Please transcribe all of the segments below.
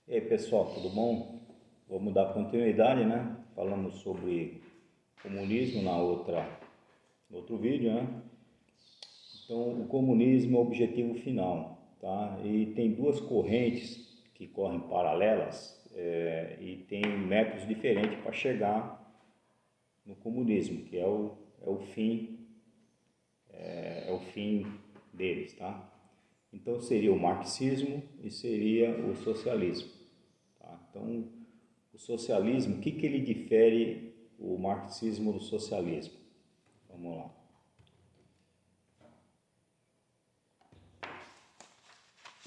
E aí pessoal, tudo bom? Vamos dar continuidade, né? Falamos sobre comunismo no outro vídeo, né? Então, o comunismo é o objetivo final, tá? E tem duas correntes que correm paralelas e tem métodos diferentes para chegar no comunismo, que é o fim deles, tá? Então seria o marxismo e seria o socialismo. Tá? Então, o socialismo, o que ele difere o marxismo do socialismo? Vamos lá.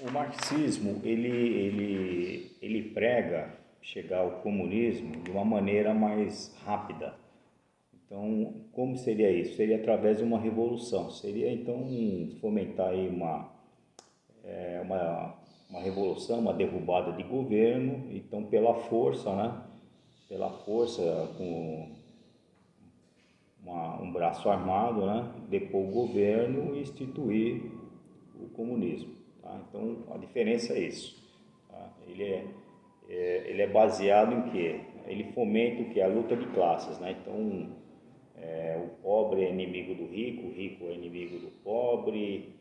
O marxismo, ele prega chegar ao comunismo de uma maneira mais rápida. Então, como seria isso? Seria através de uma revolução. Seria, então, fomentar aí uma revolução, uma derrubada de governo, então pela força, né? Pela força, com um braço armado, né? Depor o governo e instituir o comunismo. Tá? Então a diferença é isso. Tá? Ele é baseado em quê? Ele fomenta o que? A luta de classes. Né? Então o pobre é inimigo do rico, o rico é inimigo do pobre,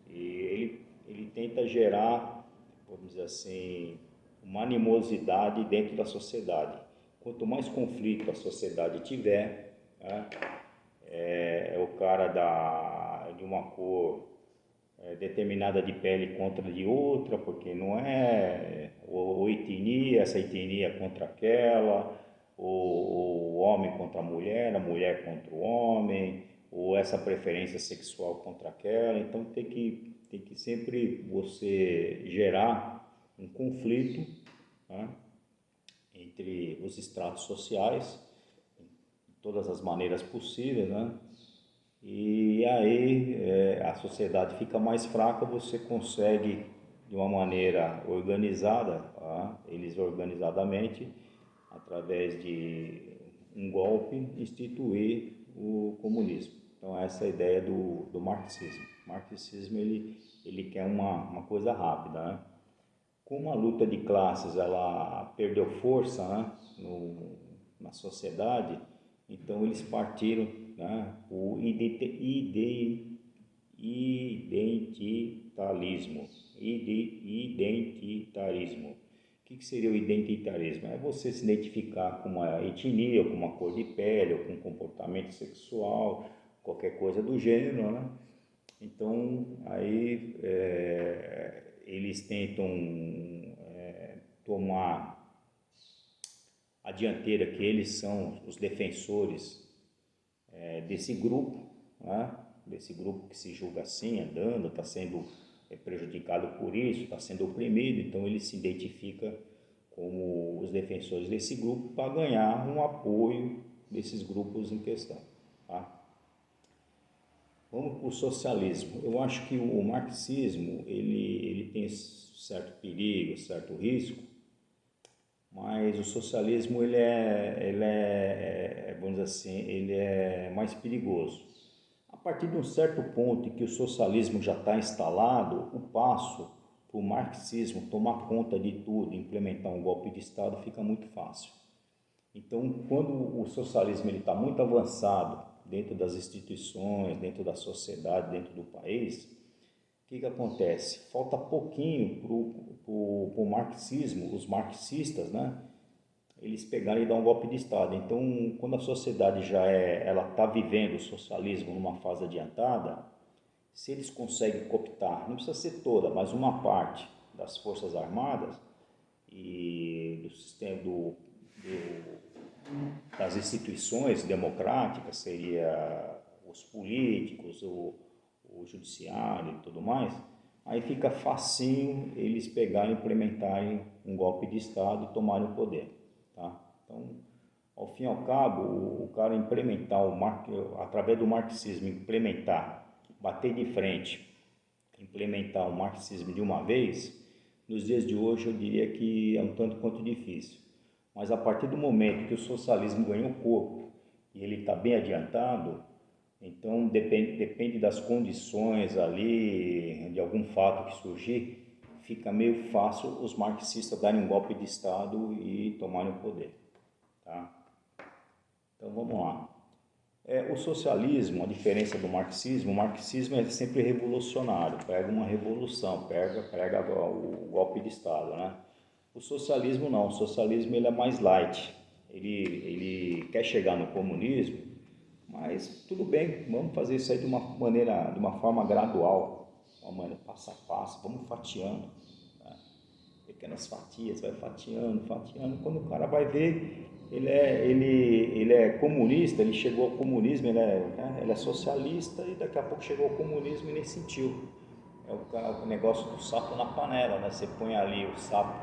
e ele tenta gerar, vamos dizer assim, uma animosidade dentro da sociedade. Quanto mais conflito a sociedade tiver, né, é o cara de uma cor determinada de pele contra de outra, porque não é ou etnia, essa etnia contra aquela, ou o homem contra a mulher contra o homem, ou essa preferência sexual contra aquela. Então tem que sempre você gerar um conflito, né, entre os estratos sociais, de todas as maneiras possíveis, né? E aí a sociedade fica mais fraca, você consegue de uma maneira organizada, tá? Eles organizadamente, através de um golpe, instituir o comunismo. Então essa é a ideia do marxismo. O marxismo ele quer uma coisa rápida, né? Como a luta de classes ela perdeu força, né, na sociedade, então eles partiram, né, o identitarismo. Identitarismo. O que seria o identitarismo? É você se identificar com uma etnia, com uma cor de pele, ou com um comportamento sexual, qualquer coisa do gênero, né? Então, aí eles tentam tomar a dianteira, que eles são os defensores desse grupo, né? Desse grupo que se julga assim, andando, está sendo prejudicado por isso, está sendo oprimido, então ele se identifica como os defensores desse grupo para ganhar um apoio desses grupos em questão. Tá? Vamos para o socialismo. Eu acho que o marxismo ele tem certo perigo, certo risco, mas o socialismo vamos dizer assim, ele é mais perigoso. A partir de um certo ponto em que o socialismo já está instalado, o passo para o marxismo tomar conta de tudo, implementar um golpe de Estado, fica muito fácil. Então, quando o socialismo está muito avançado dentro das instituições, dentro da sociedade, dentro do país, o que acontece? Falta pouquinho para o marxismo, os marxistas, né? Eles pegarem e dar um golpe de Estado. Então, quando a sociedade ela está vivendo o socialismo numa fase adiantada, se eles conseguem cooptar, não precisa ser toda, mas uma parte das Forças Armadas e do sistema das instituições democráticas, seria os políticos, o judiciário e tudo mais, aí fica facinho eles pegarem e implementarem um golpe de Estado e tomarem o poder. Tá? Então, ao fim e ao cabo, o cara implementar, através do marxismo, bater de frente, implementar o marxismo de uma vez, nos dias de hoje eu diria que é um tanto quanto difícil. Mas a partir do momento que o socialismo ganhou corpo e ele está bem adiantado, então depende das condições ali, de algum fato que surgir, fica meio fácil os marxistas darem um golpe de Estado e tomarem o poder. Tá? Então vamos lá. O socialismo, a diferença do marxismo, o marxismo é sempre revolucionário, prega uma revolução, prega o golpe de Estado, né? O socialismo não, o socialismo ele é mais light, ele quer chegar no comunismo, mas tudo bem, vamos fazer isso aí de uma forma gradual, uma maneira passo a passo, vamos fatiando, né? Pequenas fatias, vai fatiando, quando o cara vai ver, ele é comunista, ele chegou ao comunismo, ele é socialista e daqui a pouco chegou ao comunismo e nem sentiu. É o negócio do sapo na panela, né? Você põe ali o sapo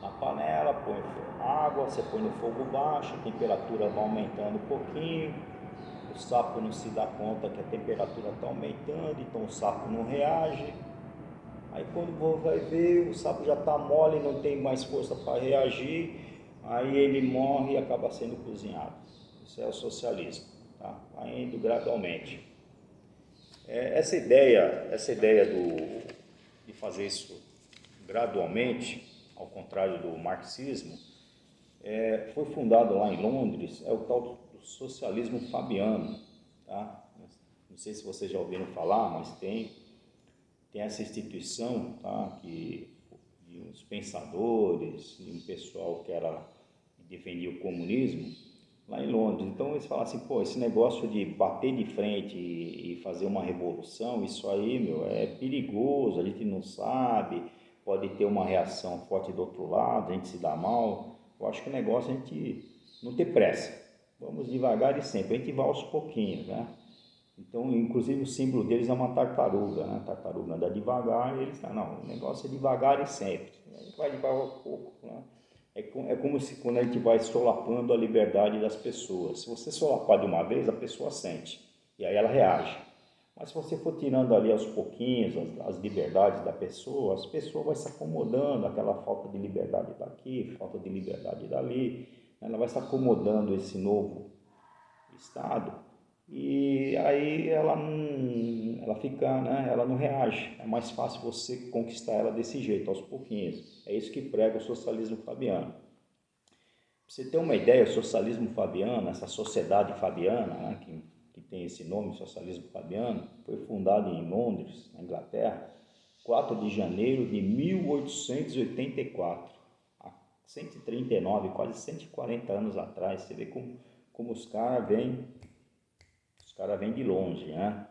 na panela, põe água, você põe no fogo baixo, a temperatura vai aumentando um pouquinho, o sapo não se dá conta que a temperatura está aumentando, então o sapo não reage. Aí quando vai ver, o sapo já está mole, não tem mais força para reagir, aí ele morre e acaba sendo cozinhado. Isso é o socialismo, tá? Vai indo gradualmente. Essa ideia de fazer isso gradualmente, ao contrário do marxismo, foi fundado lá em Londres, é o tal do socialismo fabiano, tá? Não sei se vocês já ouviram falar, mas tem essa instituição, tá? De uns pensadores, de um pessoal que defendia o comunismo, lá em Londres. Então eles falam assim, pô, esse negócio de bater de frente e fazer uma revolução, isso aí, meu, é perigoso, a gente não sabe, pode ter uma reação forte do outro lado, a gente se dá mal. Eu acho que o negócio é a gente não ter pressa, vamos devagar e sempre, a gente vai aos pouquinhos, né? Então, inclusive o símbolo deles é uma tartaruga, né? A tartaruga anda devagar e eles falam, não, o negócio é devagar e sempre, a gente vai devagar um pouco, né? É como se quando a gente vai solapando a liberdade das pessoas. Se você solapar de uma vez, a pessoa sente, e aí ela reage. Mas se você for tirando ali aos pouquinhos as liberdades da pessoa, as pessoas vão se acomodando, aquela falta de liberdade daqui, falta de liberdade dali, ela vai se acomodando esse novo estado, e aí ela fica, né, ela não reage, é mais fácil você conquistar ela desse jeito, aos pouquinhos. É isso que prega o socialismo fabiano. Pra você ter uma ideia, o socialismo fabiano, essa sociedade fabiana, né, que tem esse nome, socialismo fabiano, foi fundado em Londres, na Inglaterra, 4 de janeiro de 1884, há 139, quase 140 anos atrás. Você vê como os caras vêm de longe, né?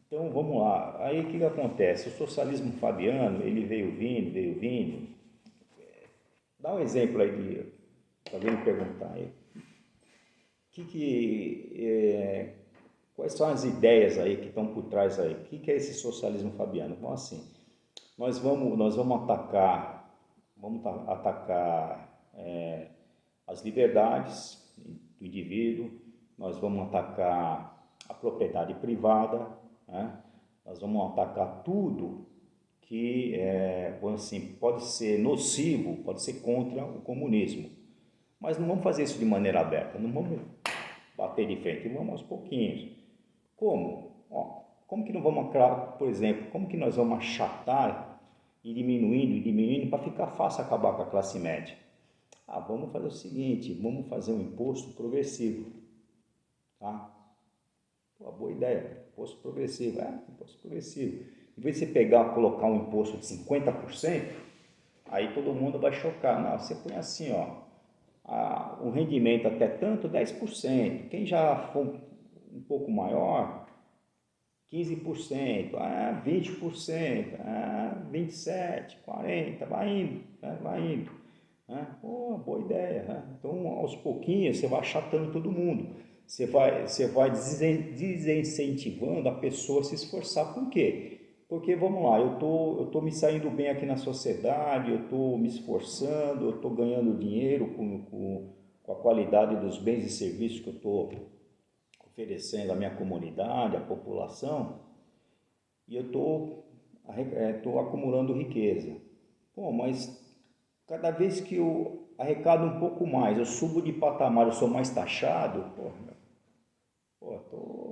Então vamos lá, aí o que acontece? O socialismo fabiano, ele veio vindo. Dá um exemplo aí de alguém me perguntar aí. Quais são as ideias aí que estão por trás aí? O que é esse socialismo fabiano? Então assim, nós vamos atacar as liberdades do indivíduo, nós vamos atacar a propriedade privada, né? Nós vamos atacar tudo que assim, pode ser nocivo, pode ser contra o comunismo. Mas não vamos fazer isso de maneira aberta, não vamos bater de frente, vamos aos pouquinhos. Como? Como que não vamos, por exemplo, como que nós vamos achatar e diminuindo para ficar fácil acabar com a classe média? Vamos fazer o seguinte, vamos fazer um imposto progressivo, tá? Boa ideia, imposto progressivo, imposto progressivo. Em vez de você colocar um imposto de 50%, aí todo mundo vai chocar. Não, você põe assim, o rendimento até tanto, 10%. Quem já for um pouco maior, 15%, 20%, 27%, 40%, vai indo, né? Vai indo. Boa ideia, né? Então, aos pouquinhos, você vai achatando todo mundo. Você vai desincentivando a pessoa a se esforçar. Por quê? Porque, vamos lá, eu tô me saindo bem aqui na sociedade, eu estou me esforçando, eu estou ganhando dinheiro com a qualidade dos bens e serviços que eu estou oferecendo à minha comunidade, à população, e eu estou acumulando riqueza. Mas cada vez que eu arrecado um pouco mais, eu subo de patamar, eu sou mais taxado,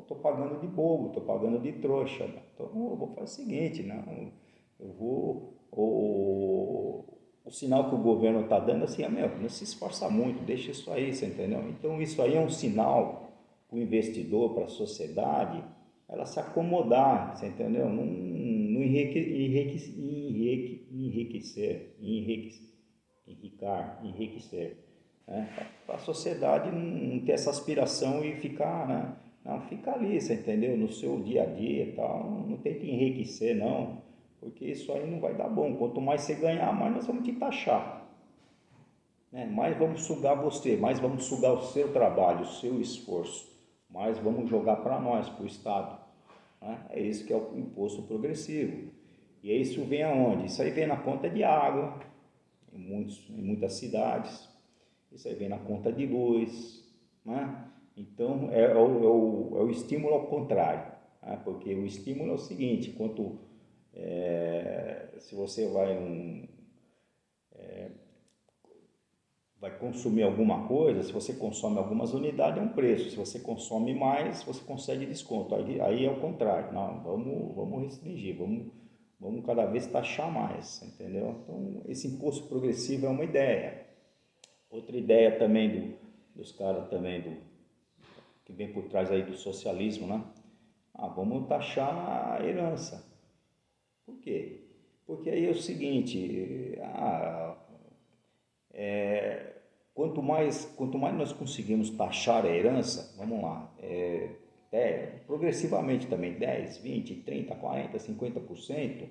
tô tô pagando de bobo, tô pagando de trouxa. Né? Então eu vou fazer o seguinte, não, eu vou, o sinal que o governo está dando assim, não se esforça muito, deixa isso aí, você entendeu? Então isso aí é um sinal para o investidor, para a sociedade, ela se acomodar, você entendeu? Não enriquecer, né? Para a sociedade não ter essa aspiração e ficar, né? Não, fica ali, você entendeu? No seu dia a dia e tal, não tenta enriquecer não, porque isso aí não vai dar bom. Quanto mais você ganhar, mais nós vamos te taxar, né? Mais vamos sugar você, mais vamos sugar o seu trabalho, o seu esforço, mais vamos jogar para nós, para o Estado, né? É isso que é o imposto progressivo. E isso vem aonde? Isso aí vem na conta de água, em muitas cidades, isso aí vem na conta de luz, né? Então é o estímulo ao contrário, né? Porque o estímulo é o seguinte, se você vai consumir alguma coisa, se você consome algumas unidades é um preço, se você consome mais, você consegue desconto. Aí é o contrário, não, vamos restringir, vamos cada vez taxar mais, entendeu? Então esse imposto progressivo é uma ideia. Outra ideia também dos caras também que vem por trás aí do socialismo, né? Vamos taxar a herança. Por quê? Porque aí é o seguinte, quanto mais nós conseguimos taxar a herança, vamos lá, progressivamente também, 10, 20, 30, 40, 50%,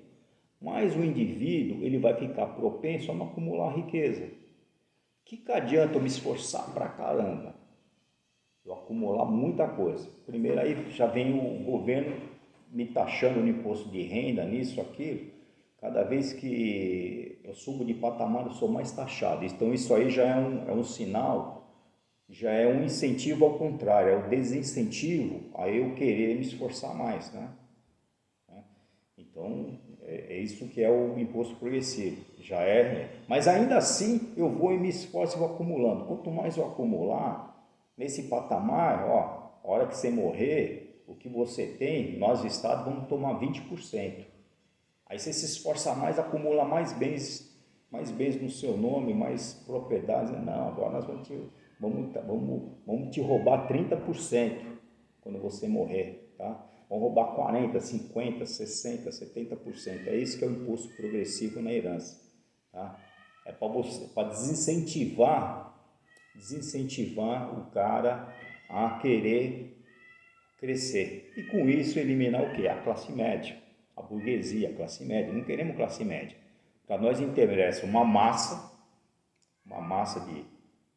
mais o indivíduo ele vai ficar propenso a não acumular riqueza. Que adianta eu me esforçar pra caramba? Eu acumular muita coisa. Primeiro aí já vem o governo me taxando no imposto de renda, nisso, aquilo. Cada vez que eu subo de patamar, eu sou mais taxado. Então isso aí já é um sinal, já é um incentivo ao contrário, é o desincentivo a eu querer me esforçar mais, né? Então é isso que é o imposto progressivo, já é. Mas ainda assim eu vou e me esforço e vou acumulando. Quanto mais eu acumular, nesse patamar, ó, a hora que você morrer, o que você tem, nós Estado vamos tomar 20%. Aí você se esforça mais, acumula mais bens no seu nome, mais propriedades. Não, agora nós vamos te roubar 30% quando você morrer, tá? Vão roubar 40, 50, 60, 70%. É isso que é o imposto progressivo na herança, tá? É para desincentivar o cara a querer crescer. E com isso eliminar o quê? A classe média, a burguesia, a classe média. Não queremos classe média. Para nós interessa uma massa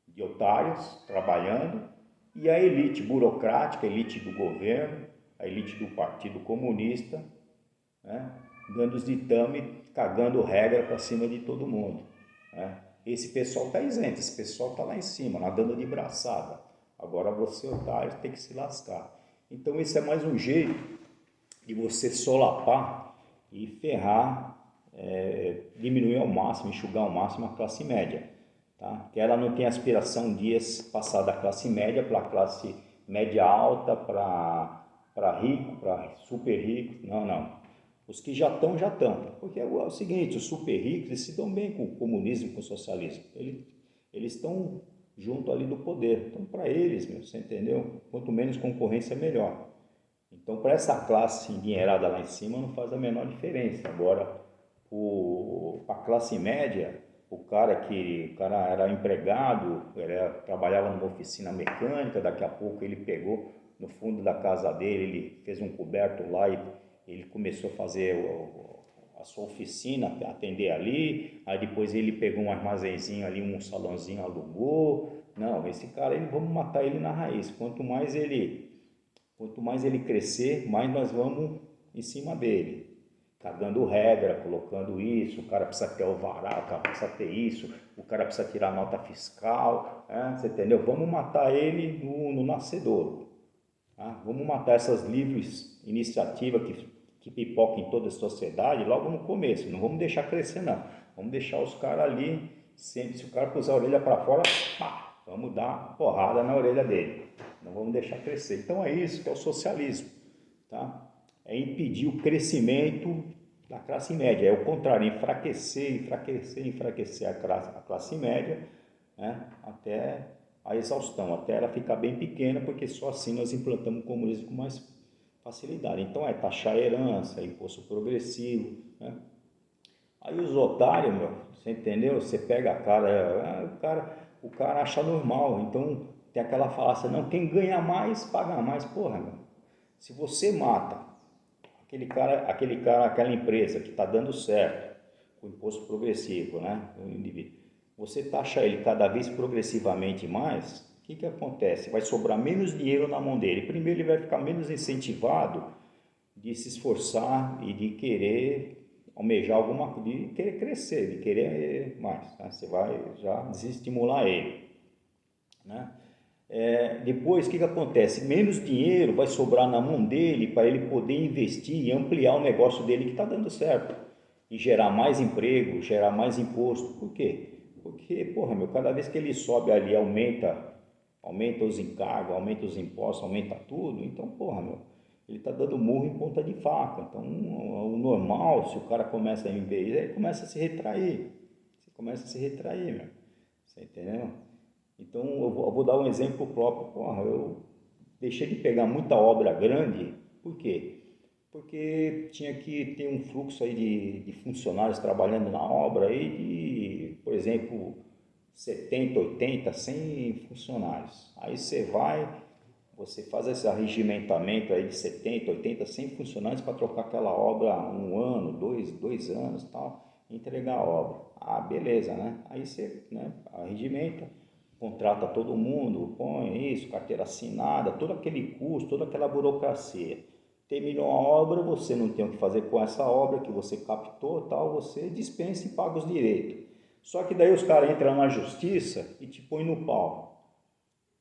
de otários trabalhando e a elite burocrática, a elite do governo, a elite do Partido Comunista, né, dando os ditames, cagando regra para cima de todo mundo, né? Esse pessoal está isento, esse pessoal está lá em cima, nadando de braçada. Agora você, otário, tem que se lascar. Então esse é mais um jeito de você solapar e ferrar, diminuir ao máximo, enxugar ao máximo a classe média, tá? Que ela não tem aspiração de passar da classe média para a classe média alta, para rico, para super rico, não. Os que já estão, porque é o seguinte, os super ricos eles se dão bem com o comunismo, com o socialismo, eles estão junto ali do poder, então para eles, você entendeu? Quanto menos concorrência, melhor. Então para essa classe endinheirada lá em cima não faz a menor diferença. Agora, para a classe média, o cara era empregado, trabalhava numa oficina mecânica, daqui a pouco ele pegou no fundo da casa dele, ele fez um coberto lá e ele começou a fazer a sua oficina, atender ali, aí depois ele pegou um armazenzinho ali, um salãozinho, alugou. Não, esse cara, vamos matar ele na raiz. Quanto mais ele crescer, mais nós vamos em cima dele, cagando regra, colocando isso, o cara precisa ter alvará, o cara precisa ter isso, o cara precisa tirar nota fiscal, você entendeu? Vamos matar ele no nascedouro. Tá? Vamos matar essas livres iniciativas que pipocam em toda a sociedade logo no começo. Não vamos deixar crescer, não. Vamos deixar os caras ali, sempre, se o cara puser a orelha para fora, pá, vamos dar porrada na orelha dele. não vamos deixar crescer. Então é isso que é o socialismo, tá? É impedir o crescimento da classe média, é o contrário, enfraquecer a classe média, né? Até a exaustão, até ela ficar bem pequena, porque só assim nós implantamos o comunismo com mais facilidade. Então é taxar a herança, imposto progressivo, né? Aí os otários, meu, você entendeu? Você pega a cara, o cara acha normal. Então tem aquela falácia, não, quem ganha mais, paga mais. Porra, meu, se você mata aquela empresa que está dando certo, com o imposto progressivo, né? O indivíduo, você taxa ele cada vez progressivamente mais, o que acontece? Vai sobrar menos dinheiro na mão dele. Primeiro ele vai ficar menos incentivado de se esforçar e de querer almejar alguma coisa, de querer crescer, de querer mais, né? Você vai já desestimular ele, né? Depois, o que acontece? Menos dinheiro vai sobrar na mão dele para ele poder investir e ampliar o negócio dele que está dando certo e gerar mais emprego, gerar mais imposto. Por quê? Porque, porra, meu, cada vez que ele sobe ali, aumenta os encargos, aumenta os impostos, aumenta tudo, então, porra, meu, ele está dando murro em ponta de faca. Então, o normal, se o cara começa a investir, ele começa a se retrair. Você começa a se retrair, meu. Você entendeu? Então, eu vou dar um exemplo próprio. Porra, eu deixei de pegar muita obra grande. Por quê? Porque tinha que ter um fluxo aí de funcionários trabalhando na obra aí de, por exemplo, 70, 80, 100 funcionários. Aí você faz esse arregimentamento aí de 70, 80, 100 funcionários para trocar aquela obra um ano, dois anos e tal, e entregar a obra. Ah, beleza, né? Aí você, né, arregimenta, contrata todo mundo, põe isso, carteira assinada, todo aquele custo, toda aquela burocracia. Terminou a obra, você não tem o que fazer com essa obra que você captou, tal, você dispensa e paga os direitos. Só que daí os caras entram na justiça e te põem no pau.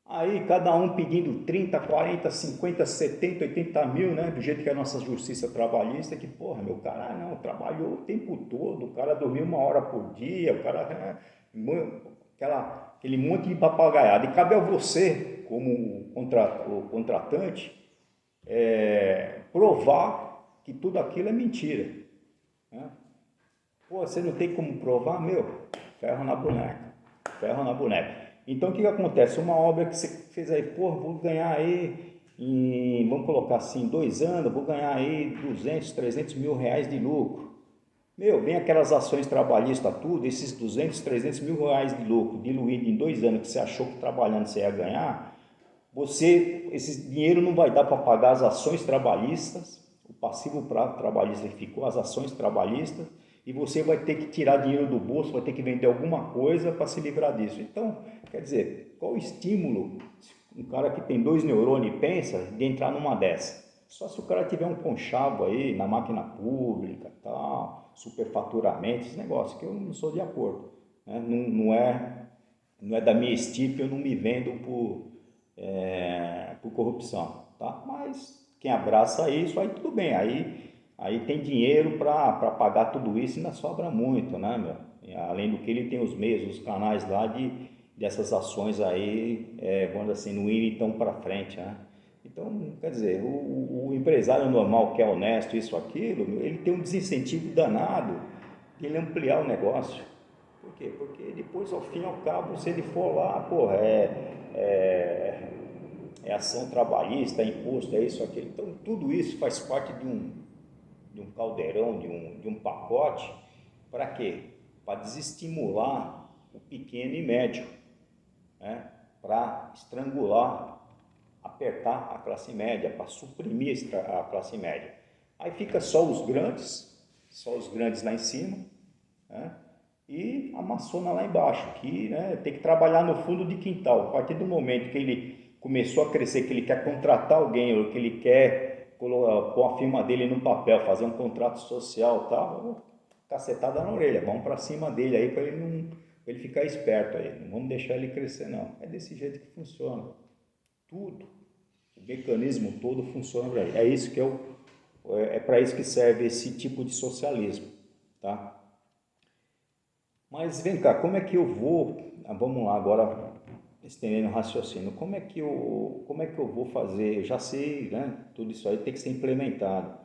Aí cada um pedindo 30, 40, 50, 70, 80 mil, né? Do jeito que é a nossa justiça trabalhista, que porra, meu cara não, trabalhou o tempo todo, o cara dormiu 1 hora por dia, o cara, aquele monte de papagaiada. E cabe a você, como o contratante, provar que tudo aquilo é mentira, né? Pô, você não tem como provar, meu, ferro na boneca, ferro na boneca. Então o que acontece? Uma obra que você fez aí, pô, vou ganhar aí, vamos colocar assim, 2 anos, vou ganhar aí 200, 300 mil reais de lucro. Meu, vem aquelas ações trabalhistas, tudo, esses 200, 300 mil reais de lucro diluído em 2 anos que você achou que trabalhando você ia ganhar, esse dinheiro não vai dar para pagar as ações trabalhistas, o passivo trabalhista que ficou, as ações trabalhistas, e você vai ter que tirar dinheiro do bolso, vai ter que vender alguma coisa para se livrar disso. Então, quer dizer, qual o estímulo um cara que tem 2 neurônios pensa de entrar numa dessa? Só se o cara tiver um conchavo aí na máquina pública, tal, superfaturamento, esse negócio que eu não sou de acordo, né? Não é da minha estipe, eu não me vendo por corrupção, tá? Mas quem abraça isso, aí tudo bem, aí tem dinheiro para pagar tudo isso e ainda sobra muito, né, meu? E, além do que ele tem os meios, os canais lá dessas ações aí, vamos assim, não irem tão para frente, né? Então, quer dizer, o empresário normal que é honesto, isso, aquilo, ele tem um desincentivo danado de ele ampliar o negócio. Por quê? Porque depois, ao fim e ao cabo, se ele for lá, porra, é ação trabalhista, é imposto, é isso, aquilo. Então, tudo isso faz parte de um caldeirão, de um pacote, para quê? Para desestimular o pequeno e médio, né? Para estrangular, apertar a classe média, para suprimir a classe média. Aí fica só os grandes lá em cima, né? E a maçona lá embaixo, que, né, tem que trabalhar no fundo de quintal. A partir do momento que ele começou a crescer, que ele quer contratar alguém, ou que ele quer pôr a firma dele no papel, fazer um contrato social e tal, cacetada na orelha, vamos para cima dele aí para ele ficar esperto aí, não vamos deixar ele crescer não. É desse jeito que funciona. Tudo, o mecanismo todo funciona para ele. É isso que é para isso que serve esse tipo de socialismo, tá? Mas vem cá, como é que eu vou, vamos lá agora, estendendo o raciocínio, como é que eu vou fazer? Eu já sei, né? Tudo isso aí tem que ser implementado.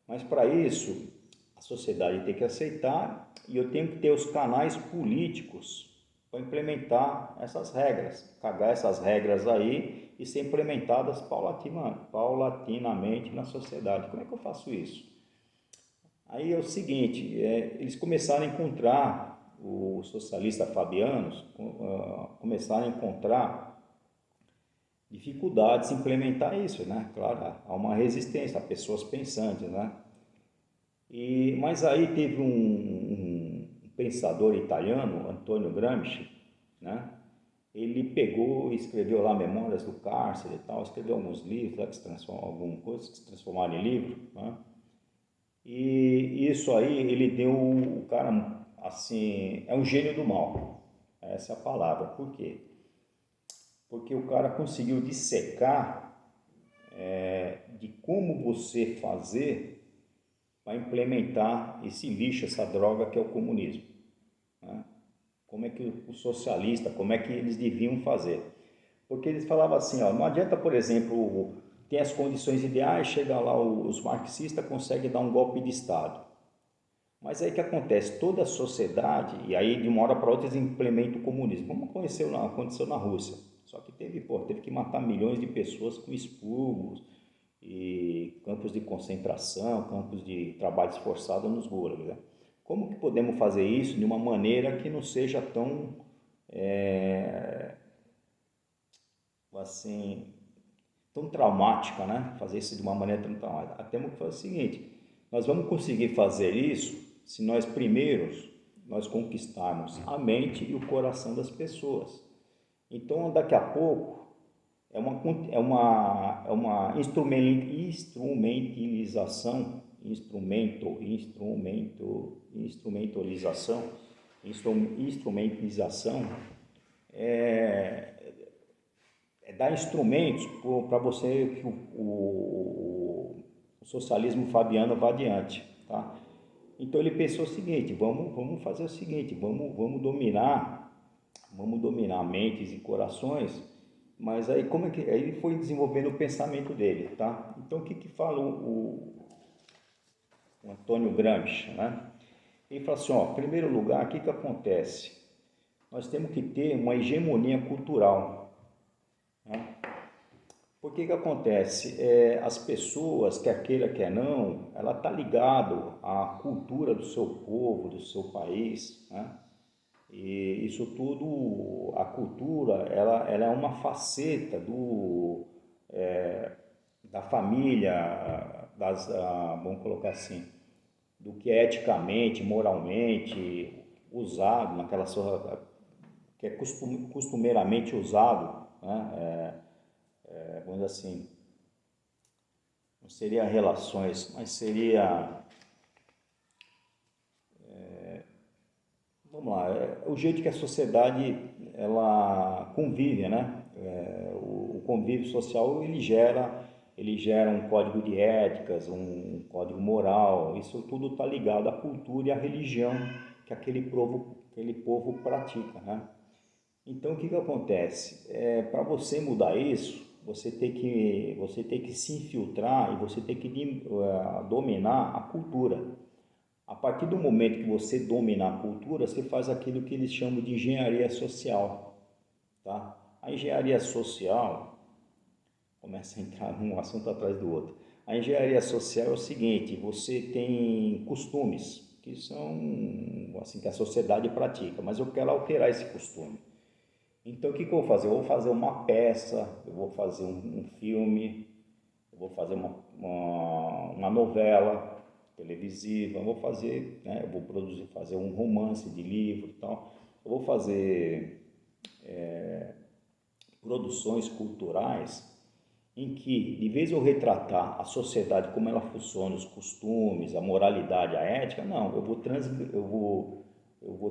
Mas para isso, a sociedade tem que aceitar e eu tenho que ter os canais políticos para implementar essas regras, cagar essas regras aí e ser implementadas paulatinamente na sociedade. Como é que eu faço isso? Aí é o seguinte, eles começaram a encontrar, os socialistas fabianos começaram a encontrar dificuldades em implementar isso, né? Claro, há uma resistência, há pessoas pensantes, né? Mas aí teve um pensador italiano, Antonio Gramsci, né? Ele pegou e escreveu lá Memórias do Cárcere e tal, escreveu alguns livros, algumas coisas que se transformaram em livro, né? E isso aí, ele deu, o cara, assim, é um gênio do mal, essa é a palavra. Por quê? Porque o cara conseguiu dissecar de como você fazer para implementar esse lixo, essa droga que é o comunismo, né? Como é que o socialista, como é que eles deviam fazer? Porque eles falavam assim, ó, não adianta, por exemplo, ter as condições ideais, chega lá os marxistas conseguem dar um golpe de Estado. Mas aí que acontece, toda a sociedade, e aí de uma hora para outra eles implementam o comunismo, como aconteceu na Rússia. Só que teve que matar milhões de pessoas com expurgos e campos de concentração, campos de trabalho esforçado nos gulags, né? Como que podemos fazer isso de uma maneira que não seja tão, assim, tão traumática, né? Fazer isso de uma maneira tão traumática. Temos que fazer o seguinte, nós vamos conseguir fazer isso se nós conquistarmos a mente e o coração das pessoas. Então, daqui a pouco, é uma instrumentalização dar instrumentos para você que o socialismo fabiano vá adiante, tá? Então ele pensou o seguinte, vamos fazer o seguinte, vamos dominar mentes e corações, mas aí como é que aí ele foi desenvolvendo o pensamento dele, tá? Então o que fala o Antônio Gramsci, né? Ele fala assim, ó, em primeiro lugar, o que acontece? Nós temos que ter uma hegemonia cultural, né? Por que acontece? As pessoas, quer queira, quer não, ela está ligado à cultura do seu povo, do seu país, né? E isso tudo, a cultura, ela é uma faceta da família, vamos colocar assim, do que é eticamente, moralmente usado, que é costumeiramente usado, né? Vamos dizer assim, não seria relações, mas seria, vamos lá, o jeito que a sociedade ela convive, né? O convívio social ele gera um código de éticas, um código moral. Isso tudo está ligado à cultura e à religião que aquele povo pratica, né? Então, o que acontece? Para você mudar isso, você tem que se infiltrar e você tem que dominar a cultura. A partir do momento que você domina a cultura, você faz aquilo que eles chamam de engenharia social, tá? A engenharia social começa a entrar um assunto atrás do outro. A engenharia social é o seguinte: você tem costumes que são assim que a sociedade pratica, mas eu quero alterar esse costume. Então, o que eu vou fazer? Eu vou fazer uma peça, eu vou fazer um filme, eu vou fazer uma novela televisiva, eu vou fazer, né, eu vou fazer um romance de livro e tal. Eu vou fazer produções culturais em que, de vez eu retratar a sociedade, como ela funciona, os costumes, a moralidade, a ética, não, eu vou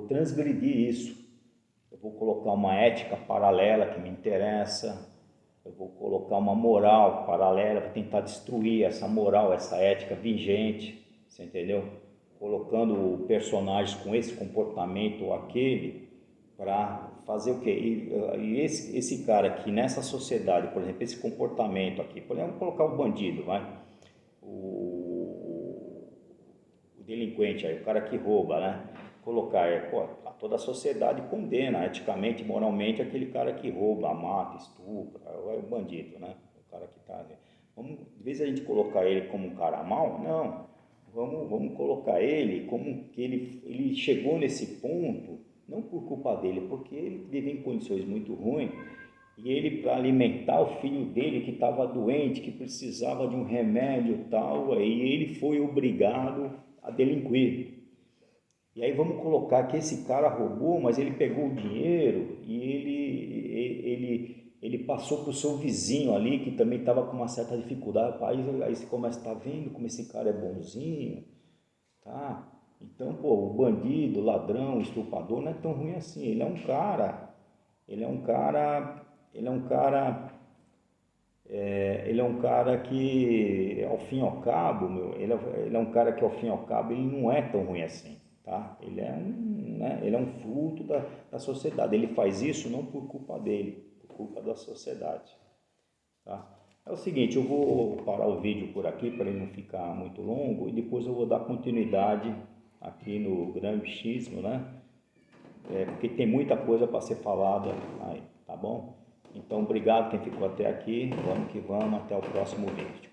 transgredir isso. Eu vou colocar uma ética paralela que me interessa, eu vou colocar uma moral paralela, vou tentar destruir essa moral, essa ética vigente, você entendeu? Colocando personagens com esse comportamento ou aquele, para fazer o quê? E esse cara aqui nessa sociedade, por exemplo, esse comportamento aqui, por exemplo, vamos colocar o bandido, vai, o delinquente aí, o cara que rouba, né? Colocar, pô, toda a sociedade condena eticamente, moralmente aquele cara que rouba, mata, estupra, é o bandido, né? O cara que tá ali. Vamos, de vez a gente colocar ele como um cara mau, não. Vamos colocar ele como que ele chegou nesse ponto, não por culpa dele, porque ele vivia em condições muito ruins, e ele, para alimentar o filho dele que estava doente, que precisava de um remédio e tal, aí ele foi obrigado a delinquir. E aí vamos colocar que esse cara roubou, mas ele pegou o dinheiro e ele passou para o seu vizinho ali, que também estava com uma certa dificuldade. Aí você começa a estar vendo como esse cara é bonzinho, tá? Então, pô, o bandido, o ladrão, o estuprador não é tão ruim assim. Ele é um cara, ele é um cara, ele é um cara que, ao fim e ao cabo, ele é um cara que, ao fim e ao cabo, ele não é tão ruim assim, tá? Ele é um fruto da sociedade. Ele faz isso não por culpa dele, por culpa da sociedade, tá? É o seguinte, eu vou parar o vídeo por aqui para ele não ficar muito longo e depois eu vou dar continuidade aqui no gramscismo, né? Porque tem muita coisa para ser falada aí, tá bom? Então, obrigado quem ficou até aqui, vamos que vamos, até o próximo vídeo.